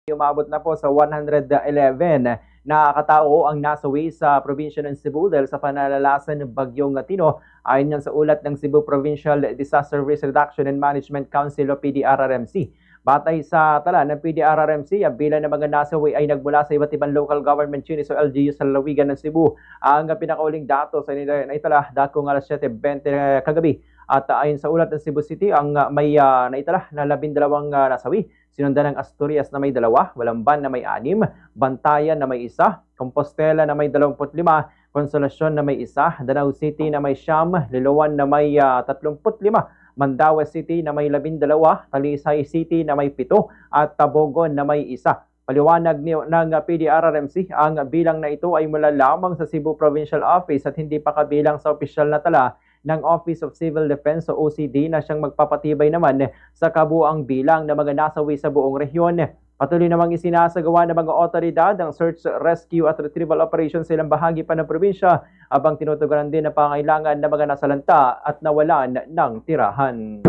Umabot na po sa 111 na katao ang nasawi sa probinsya ng Cebu dahil sa panalalasan ng bagyong Tino. Ayon nga sa ulat ng Cebu Provincial Disaster Risk Reduction and Management Council o PDRRMC. Batay sa tala ng PDRRMC, ang bilang ng mga nasawi ay nagmula sa iba't ibang local government units o LGU sa lalawigan ng Cebu. Ang pinakauling datos ay naitala dakong alas 7:20 kagabi. At ayon sa ulat ng Cebu City, ang may naitala na 12 nasawi. Sinundan ng Asturias na may 2, Balamban na may 6, Bantayan na may 1, Compostela na may 25, Consolacion na may 1, Danau City na may 9, Liloan na may 35, Mandaue City na may 12, Talisay City na may 7, at Tabogon na may 1. Paliwanag ng PDRRMC, ang bilang na ito ay mula lamang sa Cebu Provincial Office at hindi pa kabilang sa opisyal na tala ng Office of Civil Defense o OCD na siyang magpapatibay naman sa kabuang bilang ng mga nasawi sa buong rehiyon. Patuloy namang isinasagawa ng mga otoridad ang search, rescue at retrieval operations sa ilang bahagi pa ng probinsya habang tinutugunan din ang pangailangan ng mga nasalanta at nawalan ng tirahan.